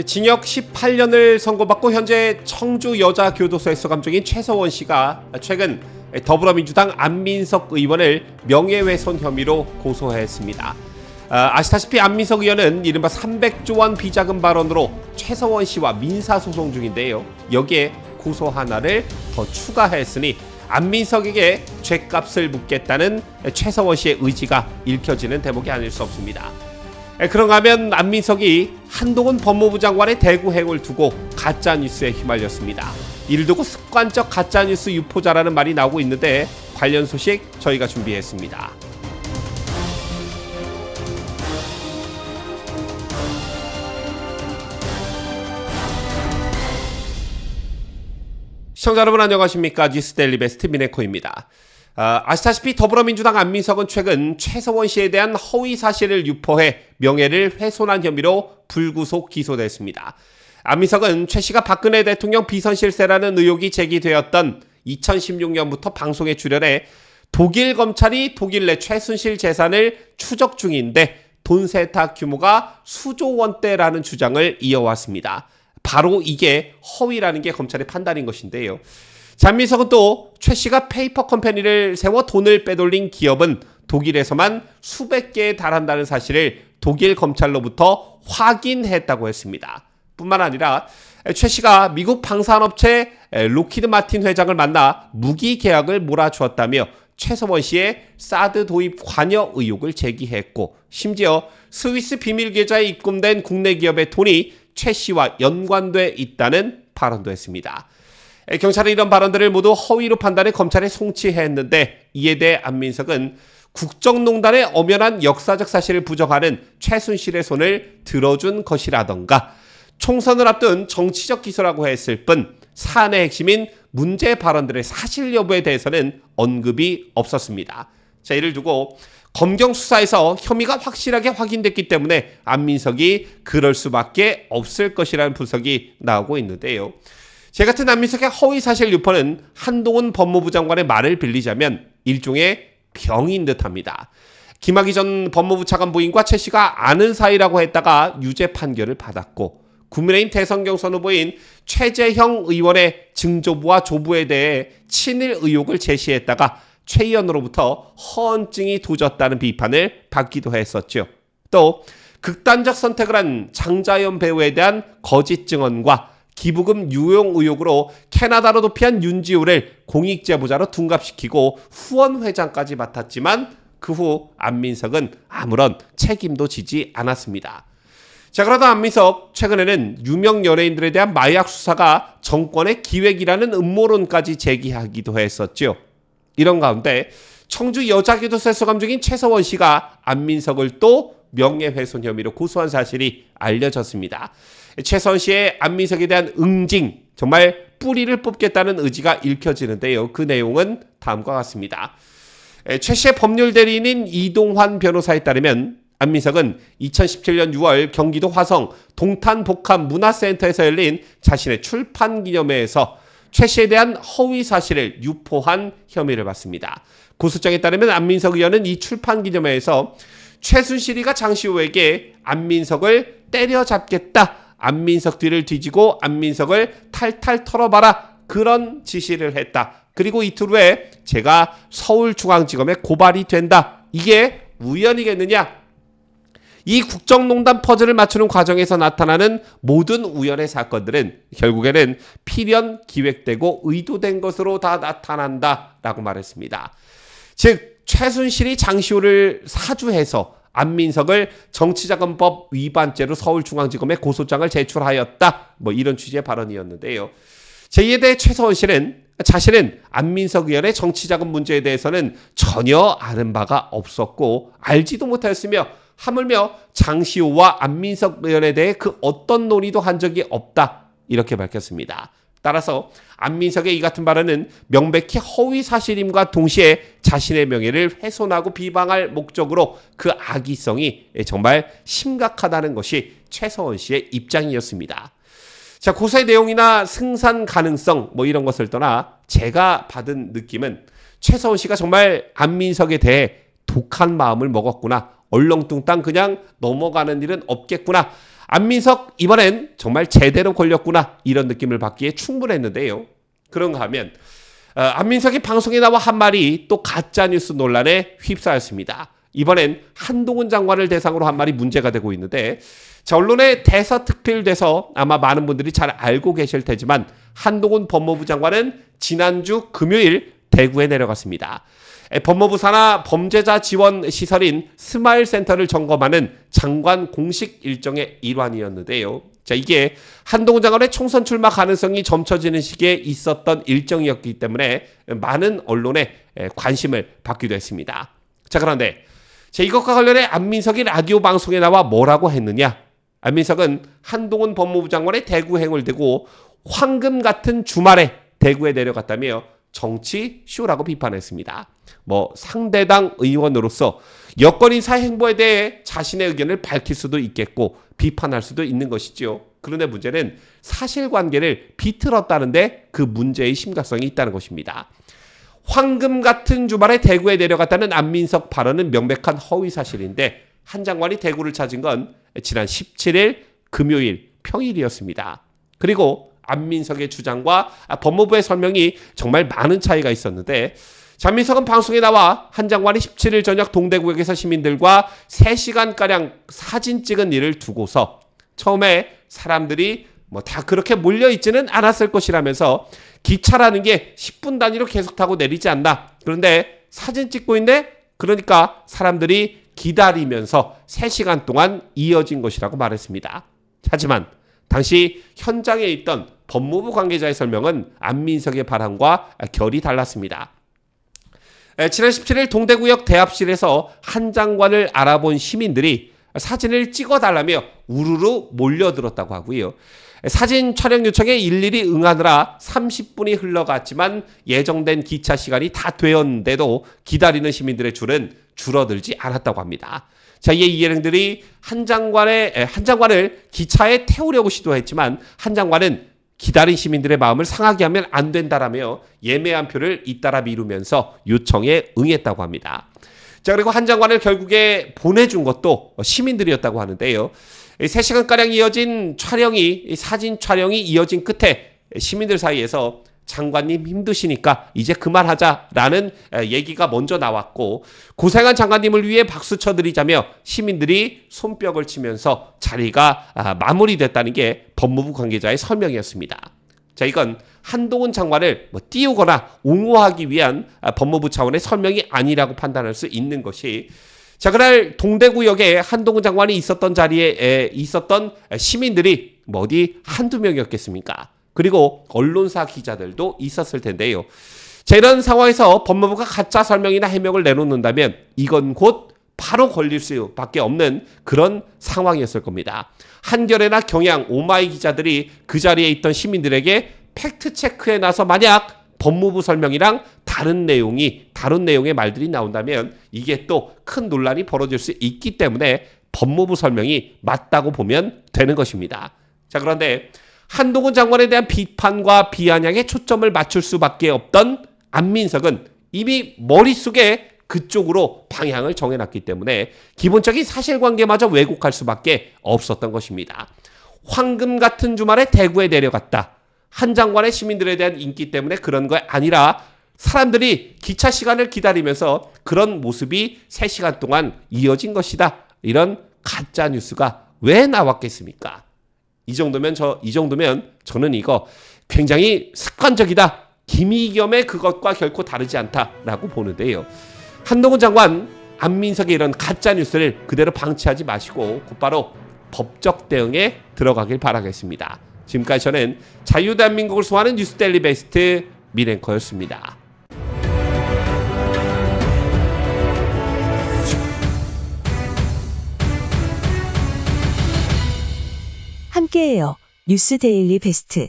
징역 18년을 선고받고 현재 청주여자교도소에 수감 중인 최서원 씨가 최근 더불어민주당 안민석 의원을 명예훼손 혐의로 고소했습니다. 아시다시피 안민석 의원은 이른바 300조 원 비자금 발언으로 최서원 씨와 민사소송 중인데요. 여기에 고소 하나를 더 추가했으니 안민석에게 죗값을 묻겠다는 최서원 씨의 의지가 읽혀지는 대목이 아닐 수 없습니다. 그런가 하면 안민석이 한동훈 법무부 장관의 대구행을 두고 가짜뉴스에 휘말렸습니다. 이를 두고 습관적 가짜뉴스 유포자라는 말이 나오고 있는데 관련 소식 저희가 준비했습니다. 시청자 여러분 안녕하십니까? 뉴스데일리 베스트 미네코입니다. 아시다시피 더불어민주당 안민석은 최근 최서원 씨에 대한 허위 사실을 유포해 명예를 훼손한 혐의로 불구속 기소됐습니다. 안민석은 최 씨가 박근혜 대통령 비선실세라는 의혹이 제기되었던 2016년부터 방송에 출연해 독일 검찰이 독일 내 최순실 재산을 추적 중인데 돈 세탁 규모가 수조 원대라는 주장을 이어왔습니다. 바로 이게 허위라는 게 검찰의 판단인 것인데요. 안민석은 또 최 씨가 페이퍼 컴퍼니를 세워 돈을 빼돌린 기업은 독일에서만 수백 개에 달한다는 사실을 독일 검찰로부터 확인했다고 했습니다. 뿐만 아니라 최 씨가 미국 방산업체 록히드 마틴 회장을 만나 무기 계약을 몰아주었다며 최서원 씨의 사드 도입 관여 의혹을 제기했고 심지어 스위스 비밀 계좌에 입금된 국내 기업의 돈이 최 씨와 연관돼 있다는 발언도 했습니다. 경찰은 이런 발언들을 모두 허위로 판단해 검찰에 송치했는데 이에 대해 안민석은 국정농단의 엄연한 역사적 사실을 부정하는 최순실의 손을 들어준 것이라던가 총선을 앞둔 정치적 기소라고 했을 뿐 사안의 핵심인 문제 발언들의 사실 여부에 대해서는 언급이 없었습니다. 자, 이를 두고 검경 수사에서 혐의가 확실하게 확인됐기 때문에 안민석이 그럴 수밖에 없을 것이라는 분석이 나오고 있는데요. 제 같은 안민석의 허위사실 유포는 한동훈 법무부 장관의 말을 빌리자면 일종의 병인 듯합니다. 김학의 전 법무부 차관 부인과 최 씨가 아는 사이라고 했다가 유죄 판결을 받았고 국민의힘 대선 경선 후보인 최재형 의원의 증조부와 조부에 대해 친일 의혹을 제시했다가 최 의원으로부터 허언증이 도졌다는 비판을 받기도 했었죠. 또 극단적 선택을 한 장자연 배우에 대한 거짓 증언과 기부금 유용 의혹으로 캐나다로 도피한 윤지호를 공익제보자로 둔갑시키고 후원 회장까지 맡았지만 그 후 안민석은 아무런 책임도 지지 않았습니다. 자, 그러다 안민석 최근에는 유명 연예인들에 대한 마약 수사가 정권의 기획이라는 음모론까지 제기하기도 했었죠. 이런 가운데 청주 여자교도소에 수감 중인 최서원 씨가 안민석을 또 명예훼손 혐의로 고소한 사실이 알려졌습니다. 최서원 씨의 안민석에 대한 응징, 정말 뿌리를 뽑겠다는 의지가 읽혀지는데요. 그 내용은 다음과 같습니다. 최 씨의 법률 대리인인 이동환 변호사에 따르면 안민석은 2017년 6월 경기도 화성 동탄복합문화센터에서 열린 자신의 출판 기념회에서 최 씨에 대한 허위 사실을 유포한 혐의를 받습니다. 고소장에 따르면 안민석 의원은 이 출판 기념회에서 최순실이가 장시호에게 안민석을 때려잡겠다, 안민석 뒤를 뒤지고 안민석을 탈탈 털어봐라, 그런 지시를 했다. 그리고 이틀 후에 제가 서울중앙지검에 고발이 된다. 이게 우연이겠느냐? 이 국정농단 퍼즐을 맞추는 과정에서 나타나는 모든 우연의 사건들은 결국에는 필연 기획되고 의도된 것으로 다 나타난다라고 말했습니다. 즉 최순실이 장시호를 사주해서 안민석을 정치자금법 위반죄로 서울중앙지검에 고소장을 제출하였다. 이런 취지의 발언이었는데요. 이에 대해 최서원 씨는 자신은 안민석 의원의 정치자금 문제에 대해서는 전혀 아는 바가 없었고 알지도 못하였으며 하물며 장시호와 안민석 의원에 대해 그 어떤 논의도 한 적이 없다. 이렇게 밝혔습니다. 따라서 안민석의 이 같은 발언은 명백히 허위 사실임과 동시에 자신의 명예를 훼손하고 비방할 목적으로 그 악의성이 정말 심각하다는 것이 최서원 씨의 입장이었습니다. 자, 고소의 내용이나 승산 가능성 이런 것을 떠나 제가 받은 느낌은 최서원 씨가 정말 안민석에 대해 독한 마음을 먹었구나, 얼렁뚱땅 그냥 넘어가는 일은 없겠구나, 안민석 이번엔 정말 제대로 걸렸구나 이런 느낌을 받기에 충분했는데요. 그런가 하면 안민석이 방송에 나와 한 말이 또 가짜뉴스 논란에 휩싸였습니다. 이번엔 한동훈 장관을 대상으로 한 말이 문제가 되고 있는데 자, 언론에 대서특필돼서 아마 많은 분들이 잘 알고 계실 테지만 한동훈 법무부 장관은 지난주 금요일 대구에 내려갔습니다. 법무부 산하 범죄자 지원 시설인 스마일 센터를 점검하는 장관 공식 일정의 일환이었는데요. 자, 이게 한동훈 장관의 총선 출마 가능성이 점쳐지는 시기에 있었던 일정이었기 때문에 많은 언론의 관심을 받기도 했습니다. 자, 그런데 이것과 관련해 안민석이 라디오 방송에 나와 뭐라고 했느냐? 안민석은 한동훈 법무부 장관의 대구행을 두고 황금 같은 주말에 대구에 내려갔다며 정치 쇼라고 비판했습니다. 상대당 의원으로서 여권 인사 행보에 대해 자신의 의견을 밝힐 수도 있겠고 비판할 수도 있는 것이지요. 그런데 문제는 사실관계를 비틀었다는데 그 문제의 심각성이 있다는 것입니다. 황금 같은 주말에 대구에 내려갔다는 안민석 발언은 명백한 허위 사실인데 한 장관이 대구를 찾은 건 지난 17일 금요일 평일이었습니다. 그리고 안민석의 주장과 법무부의 설명이 정말 많은 차이가 있었는데 안민석은 방송에 나와 한 장관이 17일 저녁 동대구역에서 시민들과 3시간가량 사진 찍은 일을 두고서 처음에 사람들이 다 그렇게 몰려있지는 않았을 것이라면서 기차라는 게 10분 단위로 계속 타고 내리지 않나. 그런데 사진 찍고 있네? 그러니까 사람들이 기다리면서 3시간 동안 이어진 것이라고 말했습니다. 하지만 당시 현장에 있던 법무부 관계자의 설명은 안민석의 발언과 결이 달랐습니다. 지난 17일 동대구역 대합실에서 한 장관을 알아본 시민들이 사진을 찍어달라며 우르르 몰려들었다고 하고요. 사진 촬영 요청에 일일이 응하느라 30분이 흘러갔지만 예정된 기차 시간이 다 되었는데도 기다리는 시민들의 줄은 줄어들지 않았다고 합니다. 자, 이 일행들이 한 장관을 기차에 태우려고 시도했지만 한 장관은 기다린 시민들의 마음을 상하게 하면 안 된다라며 예매한 표를 잇따라 미루면서 요청에 응했다고 합니다. 자, 그리고 한 장관을 결국에 보내준 것도 시민들이었다고 하는데요. 3시간가량 이어진 사진 촬영이 이어진 끝에 시민들 사이에서 장관님 힘드시니까 이제 그만하자라는 얘기가 먼저 나왔고 고생한 장관님을 위해 박수 쳐드리자며 시민들이 손뼉을 치면서 자리가 마무리됐다는 게 법무부 관계자의 설명이었습니다. 자, 이건 한동훈 장관을 띄우거나 옹호하기 위한 법무부 차원의 설명이 아니라고 판단할 수 있는 것이 자, 그날 동대구역에 한동훈 장관이 있었던 자리에 있었던 시민들이 어디 한두 명이었겠습니까? 그리고 언론사 기자들도 있었을 텐데요. 자, 이런 상황에서 법무부가 가짜 설명이나 해명을 내놓는다면 이건 곧 바로 걸릴 수밖에 없는 그런 상황이었을 겁니다. 한겨레나 경향, 오마이 기자들이 그 자리에 있던 시민들에게 팩트체크에 나서 만약 법무부 설명이랑 다른 내용의 말들이 나온다면 이게 또 큰 논란이 벌어질 수 있기 때문에 법무부 설명이 맞다고 보면 되는 것입니다. 자, 그런데 한동훈 장관에 대한 비판과 비아냥에 초점을 맞출 수밖에 없던 안민석은 이미 머릿속에 그쪽으로 방향을 정해놨기 때문에 기본적인 사실관계마저 왜곡할 수밖에 없었던 것입니다. 황금 같은 주말에 대구에 내려갔다. 한 장관의 시민들에 대한 인기 때문에 그런 거 아니라 사람들이 기차 시간을 기다리면서 그런 모습이 3시간 동안 이어진 것이다. 이런 가짜 뉴스가 왜 나왔겠습니까? 이 정도면 저는 이거 굉장히 습관적이다. 김의겸의 그것과 결코 다르지 않다라고 보는데요. 한동훈 장관, 안민석의 이런 가짜 뉴스를 그대로 방치하지 마시고 곧바로 법적 대응에 들어가길 바라겠습니다. 지금까지 저는 자유대한민국을 소화하는 뉴스데일리 베스트 민앵커였습니다. 함께해요. 뉴스데일리 베스트.